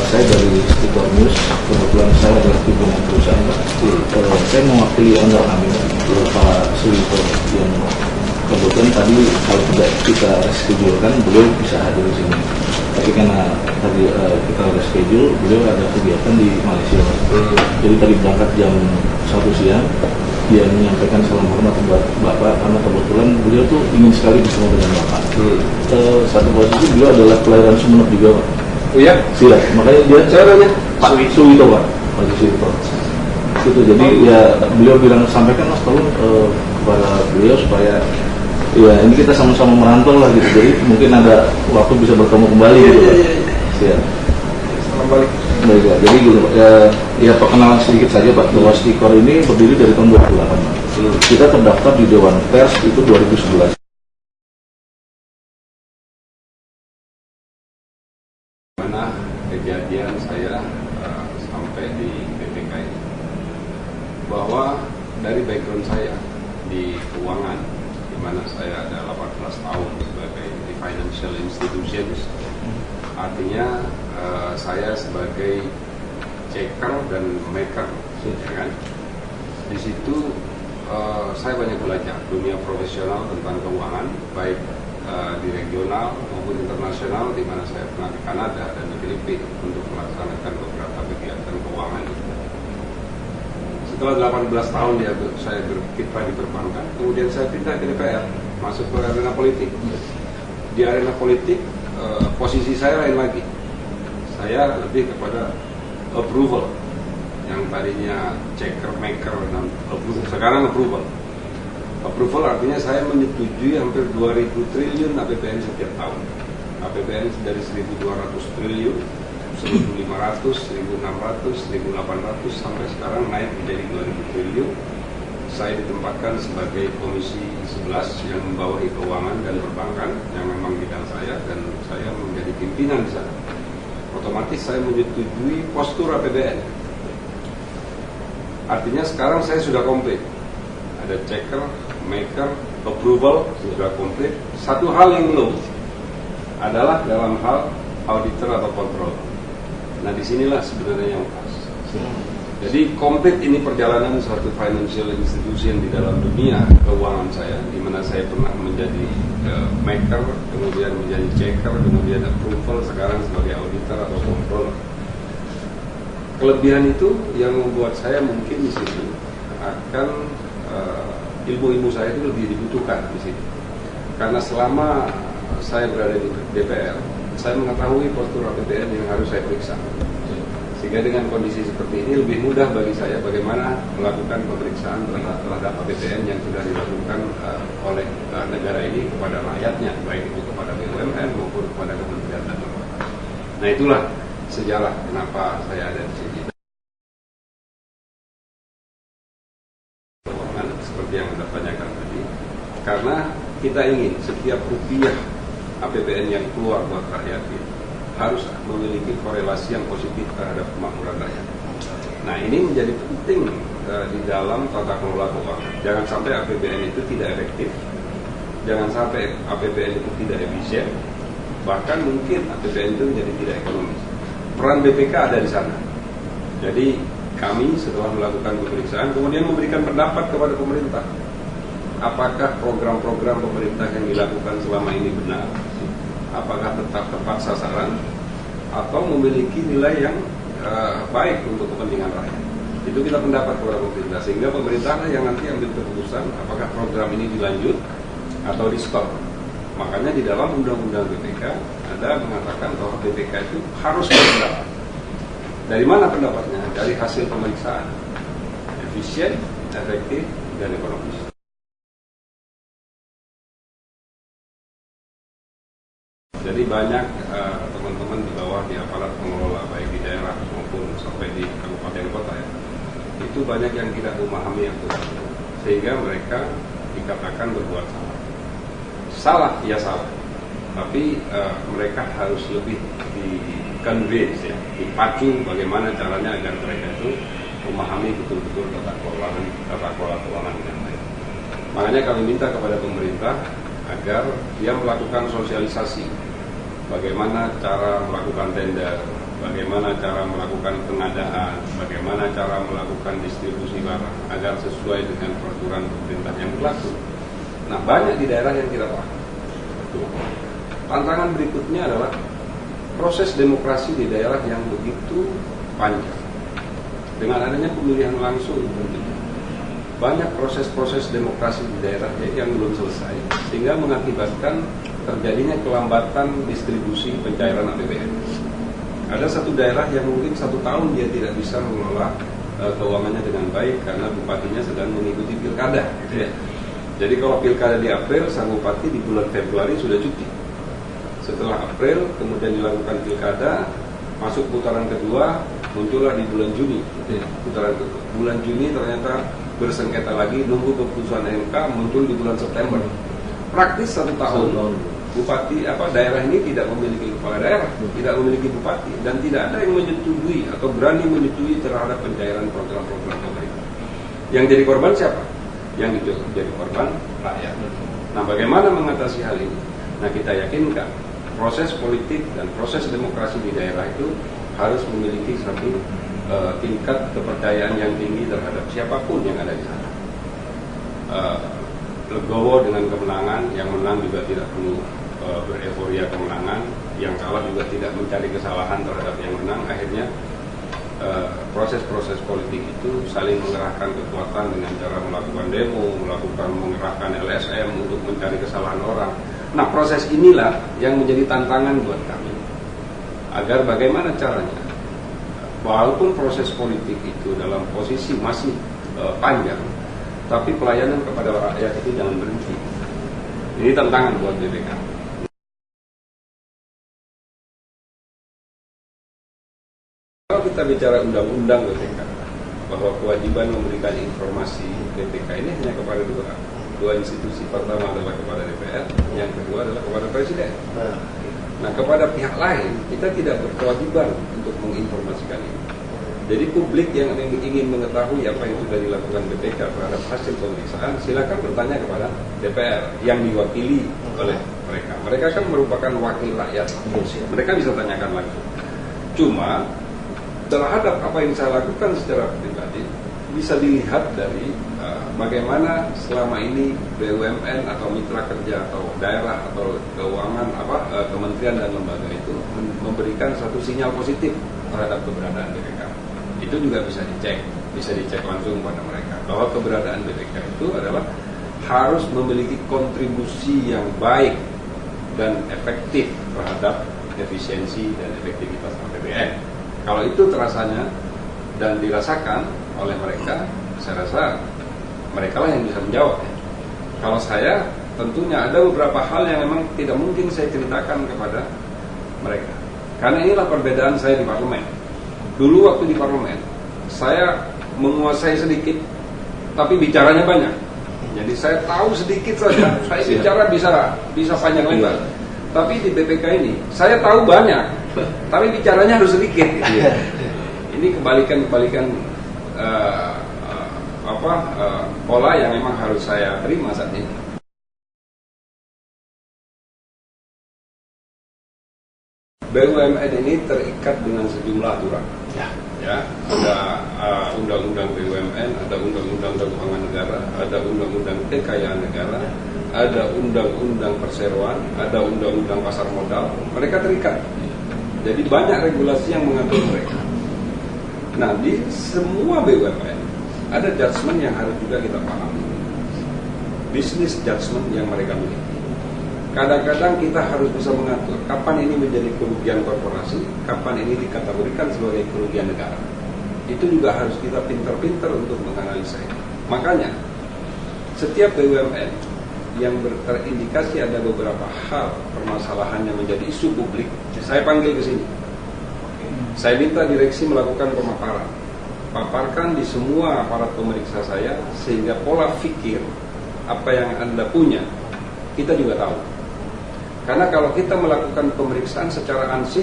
saya dari Sticker News. Kebetulan saya adalah pimpinan perusahaan, Pak. Saya mewakili owner kami, Pak Sulito, yang kebetulan tadi kalau tidak kita reschedule-kan, beliau bisa hadir di sini. Tapi karena tadi kita reschedule, beliau ada kegiatan di Malaysia. Jadi tadi berangkat jam 1 siang, dia menyampaikan salam hormat buat Bapak karena kebetulan beliau tuh ingin sekali bertemu dengan Bapak. Satu posisi beliau adalah kelahiran Sumeneb juga, Pak. Oh ya? Siap, makanya dia caranya Pak Suwito, Pak. Pak Suwito. Itu jadi ya beliau bilang sampaikan Mas tolong kepada beliau supaya ya ini kita sama-sama merantau lah gitu. Jadi mungkin ada waktu bisa bertemu kembali gitu, Pak. Siap. Salam balik. Baik, Pak. Jadi gitu, Pak. Ya perkenalan sedikit saja, Pak, bahwa Sticker ini berdiri dari tahun 2008. Kita terdaftar di Dewan Pers itu 2011. Mana kejadian saya sampai di BPK ini, bahwa dari background saya di keuangan, di mana saya ada 18 tahun sebagai di financial institutions, artinya saya sebagai checker dan maker, ya kan? Di situ saya banyak belajar dunia profesional tentang keuangan, baik di regional maupun internasional, di mana saya pernah di Kanada dan di Filipina untuk melaksanakan beberapa kegiatan keuangan. Setelah 18 tahun saya berkiprah di perbankan, kemudian saya pindah ke DPR, masuk ke arena politik. Di arena politik, posisi saya lain lagi. Saya lebih kepada approval, yang tadinya checker, maker, dan approval, sekarang approval. Approval artinya saya menyetujui hampir 2.000 triliun APBN setiap tahun. APBN dari 1.200 triliun, 1.500, 1.600, 1.800 sampai sekarang naik menjadi 2.000 triliun. Saya ditempatkan sebagai komisi 11 yang membawahi keuangan dan perbankan, yang memang bidang saya, dan saya menjadi pimpinan di sana. Otomatis saya menyetujui postur APBN. Artinya sekarang saya sudah komplit. Ada checker, maker, approval sudah komplit. Satu hal yang belum adalah dalam hal auditor atau kontrol. Nah, disinilah sebenarnya yang pas. Jadi komplit ini perjalanan suatu financial institution di dalam dunia keuangan saya, di mana saya pernah menjadi maker, kemudian menjadi checker, kemudian approval, sekarang sebagai auditor atau controller. Kelebihan itu yang membuat saya mungkin di sini akan ilmu-ilmu saya itu lebih dibutuhkan di sini. Karena selama saya berada di DPR, saya mengetahui postur APBN yang harus saya periksa. Sehingga dengan kondisi seperti ini lebih mudah bagi saya bagaimana melakukan pemeriksaan terhadap APBN yang sudah dilakukan oleh negara ini kepada rakyatnya, baik itu kepada BUMN maupun kepada kementerian dan lembaga. Nah, itulah sejarah kenapa saya ada di sini. Seperti yang Anda tanyakan tadi, karena kita ingin setiap rupiah APBN yang keluar buat rakyat itu harus memiliki korelasi yang positif terhadap kemakmuran rakyat. Nah, ini menjadi penting di dalam tata kelola keuangan. Jangan sampai APBN itu tidak efektif, jangan sampai APBN itu tidak efisien, bahkan mungkin APBN itu menjadi tidak ekonomis. Peran BPK ada di sana. Jadi kami setelah melakukan pemeriksaan kemudian memberikan pendapat kepada pemerintah. Apakah program-program pemerintah yang dilakukan selama ini benar? Apakah tetap tepat sasaran? Atau memiliki nilai yang baik untuk kepentingan rakyat? Itu kita pendapat kepada pemerintah, sehingga pemerintah yang nanti ambil keputusan apakah program ini dilanjut atau di stop. Makanya di dalam undang-undang BPK ada mengatakan bahwa BPK itu harus berpendapat. Dari mana pendapatnya? Dari hasil pemeriksaan, efisien, efektif, dan ekonomis. Jadi banyak teman-teman di bawah, di aparat pengelola, baik di daerah maupun sampai di kabupaten kota ya, itu banyak yang tidak memahami yang betul, sehingga mereka dikatakan berbuat salah. Salah, ya salah, tapi mereka harus lebih di-convince ya, dipacu bagaimana caranya agar mereka itu memahami betul-betul tata kelola keuangan dengan baik. Makanya kami minta kepada pemerintah agar dia melakukan sosialisasi bagaimana cara melakukan tender, bagaimana cara melakukan pengadaan, bagaimana cara melakukan distribusi barang agar sesuai dengan peraturan pemerintah yang berlaku. Nah, banyak di daerah yang tidak paham. Tantangan berikutnya adalah proses demokrasi di daerah yang begitu panjang. Dengan adanya pemilihan langsung tentunya banyak proses-proses demokrasi di daerah yang belum selesai, sehingga mengakibatkan terjadinya kelambatan distribusi pencairan APBN. Ada satu daerah yang mungkin 1 tahun dia tidak bisa mengelola keuangannya dengan baik karena bupatinya sedang mengikuti pilkada, gitu ya. Jadi kalau pilkada di April, sang bupati di bulan Februari sudah cuti. Setelah April, kemudian dilakukan pilkada, masuk putaran kedua, muncullah di bulan Juni, gitu ya. Putaran kedua. Bulan Juni ternyata bersengketa lagi, nunggu keputusan MK, muncul di bulan September. Praktis 1 tahun. Bupati daerah ini tidak memiliki kepala daerah, tidak memiliki bupati, dan tidak ada yang menyetujui atau berani menyetujui terhadap pencairan program-program pemerintah. Yang jadi korban siapa? Yang jadi korban rakyat. Nah, bagaimana mengatasi hal ini? Nah, kita yakinkan proses politik dan proses demokrasi di daerah itu harus memiliki satu tingkat kepercayaan yang tinggi terhadap siapapun yang ada di sana. Legowo dengan kemenangan, yang menang juga tidak perlu bereforia kemenangan, yang kalah juga tidak mencari kesalahan terhadap yang menang. Akhirnya proses-proses politik itu saling mengerahkan kekuatan dengan cara melakukan demo, mengerahkan LSM untuk mencari kesalahan orang. Nah, proses inilah yang menjadi tantangan buat kami, agar bagaimana caranya, walaupun proses politik itu dalam posisi masih panjang, tapi pelayanan kepada rakyat itu jangan berhenti. Ini tantangan buat BPK. Kalau kita bicara undang-undang BPK, bahwa kewajiban memberikan informasi BPK ini hanya kepada dua institusi. Pertama adalah kepada DPR, yang kedua adalah kepada Presiden. Nah, kepada pihak lain kita tidak berkewajiban untuk menginformasikan ini. Jadi publik yang ingin mengetahui apa yang sudah dilakukan BPK terhadap hasil pemeriksaan, silakan bertanya kepada DPR yang diwakili oleh mereka. Mereka kan merupakan wakil rakyat. Mereka bisa tanyakan langsung. Cuma terhadap apa yang saya lakukan secara pribadi bisa dilihat dari bagaimana selama ini BUMN atau mitra kerja atau daerah atau keuangan kementerian dan lembaga itu memberikan satu sinyal positif terhadap keberadaan BPK. Itu juga bisa dicek langsung pada mereka bahwa keberadaan BPK itu adalah harus memiliki kontribusi yang baik dan efektif terhadap efisiensi dan efektivitas APBN. Kalau itu terasanya dan dirasakan oleh mereka, saya rasa mereka lah yang bisa menjawab. Kalau saya, tentunya ada beberapa hal yang memang tidak mungkin saya ceritakan kepada mereka. Karena inilah perbedaan saya di parlemen. Dulu waktu di parlemen, saya menguasai sedikit, tapi bicaranya banyak. Jadi saya tahu sedikit saja, saya bicara bisa panjang lebar. Tapi di BPK ini, saya tahu banyak, tapi bicaranya harus sedikit. Ini kebalikan pola yang memang harus saya terima saat ini. BUMN ini terikat dengan sejumlah aturan. Ya, ada undang-undang BUMN, ada undang-undang keuangan negara, ada undang-undang kekayaan negara, ada undang-undang perseroan, ada undang-undang pasar modal. Mereka terikat. Jadi banyak regulasi yang mengatur mereka. Nah, di semua BUMN ada judgement yang harus juga kita pahami. Bisnis judgement yang mereka miliki. Kadang-kadang kita harus bisa mengatur kapan ini menjadi kerugian korporasi, kapan ini dikategorikan sebagai kerugian negara. Itu juga harus kita pintar-pintar untuk menganalisa ini. Makanya setiap BUMN yang terindikasi ada beberapa hal permasalahan yang menjadi isu publik, saya panggil ke sini. Saya minta direksi melakukan pemaparan. Paparkan di semua aparat pemeriksa saya sehingga pola pikir apa yang Anda punya kita juga tahu. Karena kalau kita melakukan pemeriksaan secara ansih,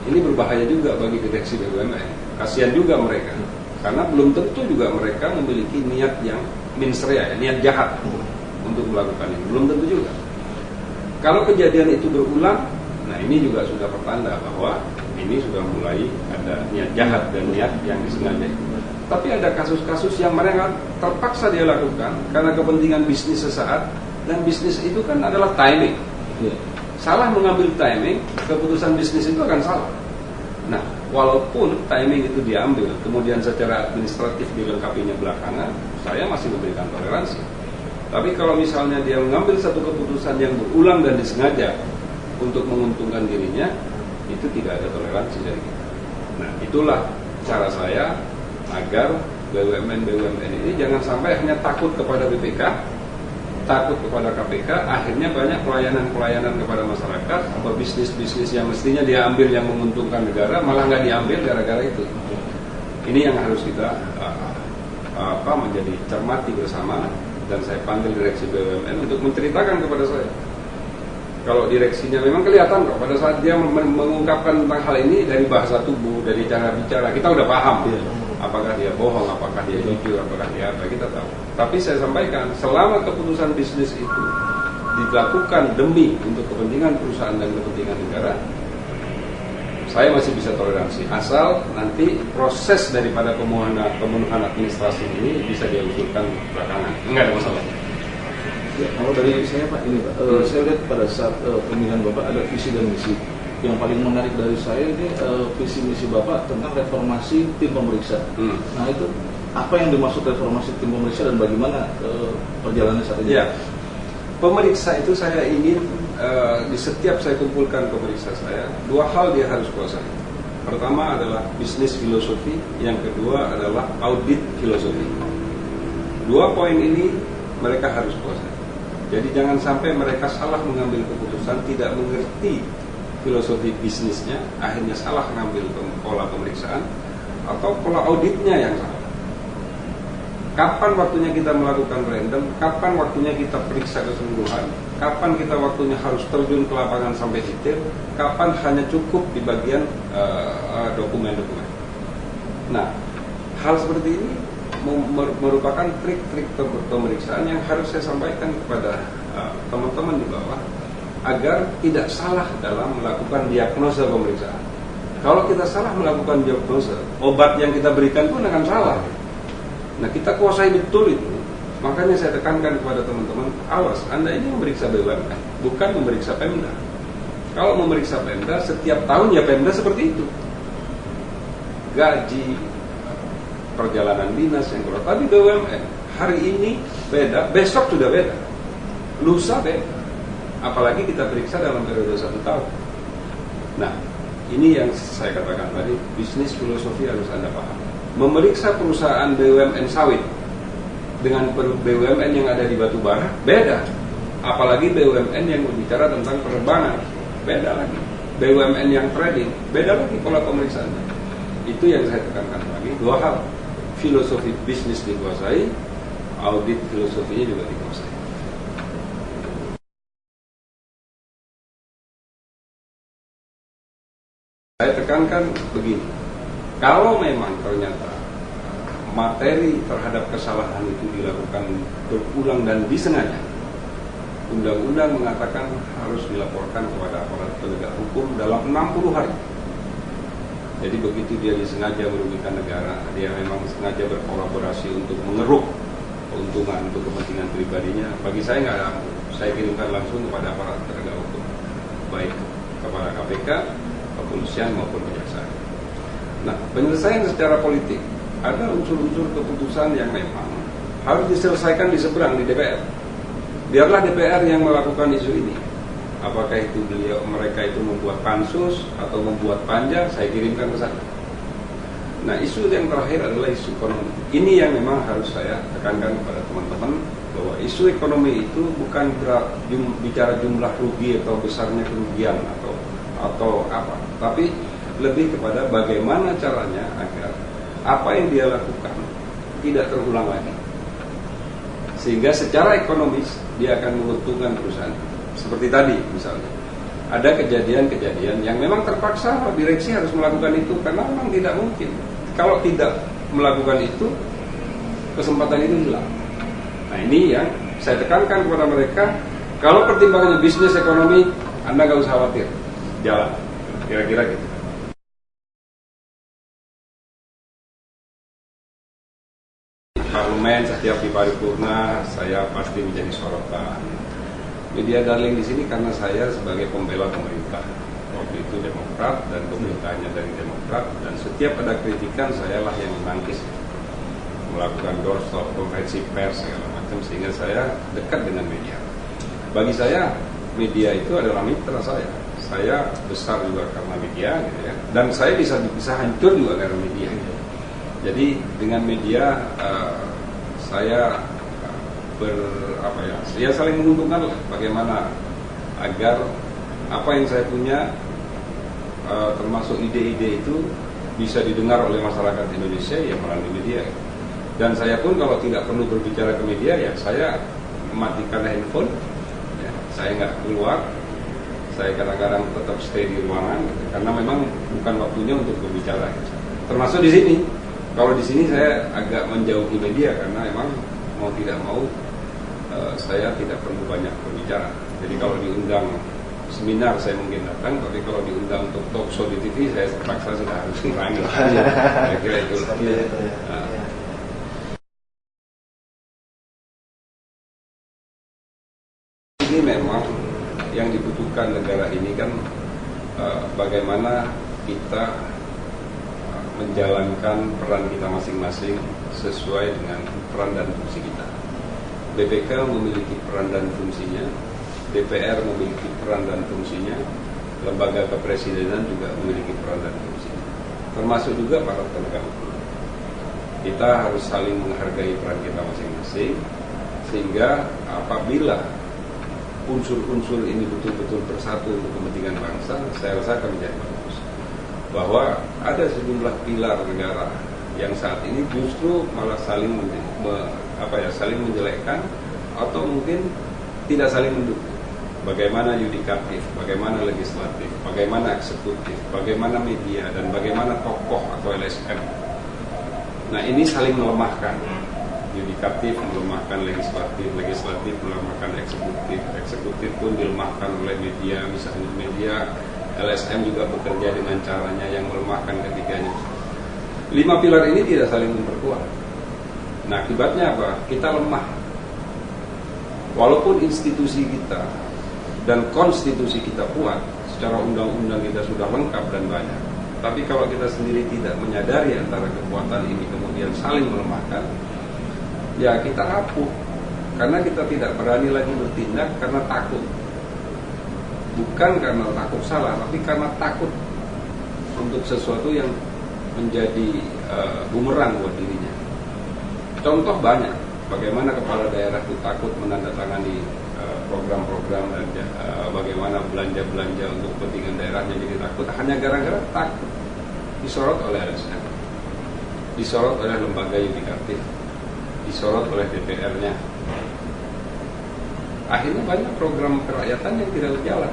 ini berbahaya juga bagi direksi BUMN. Kasihan juga mereka. Karena belum tentu juga mereka memiliki niat yang mensrea, niat jahat untuk melakukan ini. Belum tentu juga. Kalau kejadian itu berulang, Nah ini juga sudah pertanda bahwa ini sudah mulai ada niat jahat dan niat yang disengaja. Tapi ada kasus-kasus yang mereka terpaksa dia lakukan karena kepentingan bisnis sesaat, dan bisnis itu kan adalah timing. Salah mengambil timing, keputusan bisnis itu akan salah. Nah, walaupun timing itu diambil, kemudian secara administratif dilengkapinya belakangan, saya masih memberikan toleransi. Tapi kalau misalnya dia mengambil satu keputusan yang berulang dan disengaja untuk menguntungkan dirinya, itu tidak ada toleransi dari kita. Nah, itulah cara saya agar BUMN ini jangan sampai hanya takut kepada BPK, takut kepada KPK, akhirnya banyak pelayanan-pelayanan kepada masyarakat atau bisnis-bisnis yang mestinya dia ambil yang menguntungkan negara malah nggak diambil gara-gara itu. Ini yang harus kita menjadi cermati bersama, dan saya panggil direksi BUMN untuk menceritakan kepada saya. Kalau direksinya memang kelihatan kok pada saat dia mengungkapkan tentang hal ini, dari bahasa tubuh, dari cara bicara, kita udah paham. Apakah dia bohong, apakah dia jujur, apakah dia apa, kita tahu. Tapi saya sampaikan, selama keputusan bisnis itu dilakukan demi untuk kepentingan perusahaan dan kepentingan negara, saya masih bisa toleransi, asal nanti proses daripada pemenuhan administrasi ini bisa diusulkan belakangan, enggak ada masalah. Ya, kalau dari saya Pak, ini Pak, saya lihat pada saat pemilihan Bapak ada visi dan misi. Yang paling menarik dari saya ini visi misi Bapak tentang reformasi tim pemeriksa. Nah itu apa yang dimaksud reformasi tim pemeriksa dan bagaimana perjalanannya saat ini? Ya, pemeriksa itu saya ingin di setiap saya kumpulkan pemeriksa saya, dua hal dia harus kuasai. Pertama adalah bisnis filosofi, yang kedua adalah audit filosofi. Dua poin ini mereka harus kuasai. Jadi jangan sampai mereka salah mengambil keputusan, tidak mengerti filosofi bisnisnya, akhirnya salah mengambil pola pemeriksaan atau pola auditnya yang salah. Kapan waktunya kita melakukan random, kapan waktunya kita periksa keseluruhan, kapan kita waktunya harus terjun ke lapangan sampai detail, kapan hanya cukup di bagian dokumen-dokumen. Nah, hal seperti ini merupakan trik-trik pemeriksaan yang harus saya sampaikan kepada teman-teman di bawah agar tidak salah dalam melakukan diagnosa pemeriksaan. Kalau kita salah melakukan diagnosa, obat yang kita berikan pun akan salah. Nah, kita kuasai betul itu. Makanya saya tekankan kepada teman-teman, awas, Anda ini memeriksa BUMN, bukan memeriksa Pemda. Kalau memeriksa Pemda, setiap tahun ya Pemda seperti itu. Gaji, perjalanan dinas yang keluar. Tapi BUMN hari ini beda, besok sudah beda, lusa beda. Apalagi kita periksa dalam periode 1 tahun. Nah, ini yang saya katakan tadi, bisnis filosofi harus Anda paham. Memeriksa perusahaan BUMN sawit dengan BUMN yang ada di batu bara beda. Apalagi BUMN yang berbicara tentang penerbangan beda lagi. BUMN yang trading beda lagi pola pemeriksaannya. Itu yang saya tekankan lagi, dua hal. Filosofi bisnis dikuasai, audit filosofinya juga dikuasai. Saya tekankan begini, kalau memang ternyata materi terhadap kesalahan itu dilakukan berulang dan disengaja, undang-undang mengatakan harus dilaporkan kepada aparat penegak hukum dalam 60 hari. Jadi begitu dia disengaja merugikan negara, dia memang sengaja berkolaborasi untuk mengeruk keuntungan untuk kepentingan pribadinya, bagi saya nggak ada, saya kirimkan langsung kepada aparat penegak hukum, baik kepada KPK, kepolisian maupun kejaksaan. Nah, penyelesaian secara politik, ada unsur-unsur keputusan yang memang harus diselesaikan di seberang, di DPR. Biarlah DPR yang melakukan isu ini. Apakah itu mereka itu membuat pansus atau membuat panja, saya kirimkan ke sana. Nah, isu yang terakhir adalah isu ekonomi. Ini yang memang harus saya tekankan kepada teman-teman, bahwa isu ekonomi itu bukan bicara jumlah rugi atau besarnya kerugian atau apa, tapi lebih kepada bagaimana caranya agar apa yang dia lakukan tidak terulang lagi, sehingga secara ekonomis dia akan menguntungkan perusahaan. Seperti tadi misalnya, ada kejadian-kejadian yang memang terpaksa direksi harus melakukan itu karena memang tidak mungkin. Kalau tidak melakukan itu, kesempatan itu hilang. Nah, ini yang saya tekankan kepada mereka. Kalau pertimbangannya bisnis ekonomi, Anda nggak usah khawatir. jalan, kira-kira gitu. Parlemen setiap di paripurna saya pasti menjadi sorotan. Media darling di sini karena saya sebagai pembela pemerintah. Waktu itu Demokrat dan pemerintahnya dari Demokrat, dan setiap ada kritikan sayalah yang menangkis, melakukan doorstop, konferensi pers segala macam, sehingga saya dekat dengan media. Bagi saya media itu adalah mitra saya. Saya besar juga karena media, gitu ya. Dan saya bisa hancur juga karena media. Gitu. Jadi dengan media saya saling menguntungkan lah. Bagaimana agar apa yang saya punya, termasuk ide-ide itu bisa didengar oleh masyarakat Indonesia ya melalui media. Dan saya pun kalau tidak perlu berbicara ke media ya saya mematikan handphone, ya, saya nggak keluar, saya kadang-kadang tetap stay di ruangan gitu, karena memang bukan waktunya untuk berbicara. Gitu. Termasuk di sini, kalau di sini saya agak menjauhi media karena memang mau tidak mau saya tidak perlu banyak berbicara. Jadi kalau diundang seminar saya mungkin datang, tapi kalau diundang untuk talk show di TV saya terpaksa sudah harus ngurangi. Kira-kira itu. Ini memang yang dibutuhkan negara ini kan bagaimana kita menjalankan peran kita masing-masing sesuai dengan peran dan fungsi kita. BPK memiliki peran dan fungsinya, DPR memiliki peran dan fungsinya, lembaga kepresidenan juga memiliki peran dan fungsinya, termasuk juga para penegak hukum. Kita harus saling menghargai peran kita masing-masing, sehingga apabila unsur-unsur ini betul-betul bersatu untuk kepentingan bangsa, saya rasa akan menjadi bagus. Bahwa ada sejumlah pilar negara yang saat ini justru malah saling menjelekkan atau mungkin tidak saling mendukung. Bagaimana yudikatif, bagaimana legislatif, bagaimana eksekutif, bagaimana media, dan bagaimana tokoh atau LSM. Nah ini saling melemahkan. Yudikatif melemahkan legislatif, legislatif melemahkan eksekutif, eksekutif pun dilemahkan oleh media, misalnya media, LSM juga bekerja dengan caranya yang melemahkan ketiganya. 5 pilar ini tidak saling memperkuat. Nah akibatnya apa? Kita lemah. Walaupun institusi kita dan konstitusi kita kuat, secara undang-undang kita sudah lengkap dan banyak, tapi kalau kita sendiri tidak menyadari antara kekuatan ini kemudian saling melemahkan, ya kita rapuh. Karena kita tidak berani lagi bertindak karena takut. Bukan karena takut salah, tapi karena takut untuk sesuatu yang menjadi bumerang buat dirinya. Contoh banyak, bagaimana kepala daerah itu takut menandatangani program-program dan bagaimana belanja-belanja untuk kepentingan daerahnya jadi takut, hanya gara-gara takut disorot oleh LSM, disorot oleh lembaga yudikatif, disorot oleh DPR-nya. Akhirnya banyak program kerakyatan yang tidak berjalan.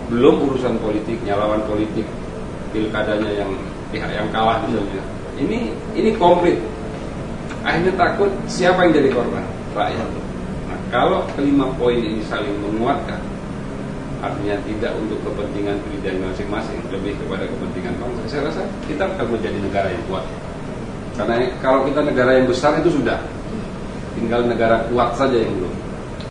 Belum urusan politiknya, lawan politik, pilkadanya yang pihak yang kalah misalnya. Ini komplit. Akhirnya takut, siapa yang jadi korban? Rakyat. Nah, kalau kelima poin ini saling menguatkan, artinya tidak untuk kepentingan pribadi masing-masing, lebih kepada kepentingan bangsa, saya rasa kita akan menjadi negara yang kuat. Karena kalau kita negara yang besar itu sudah, tinggal negara kuat saja yang belum.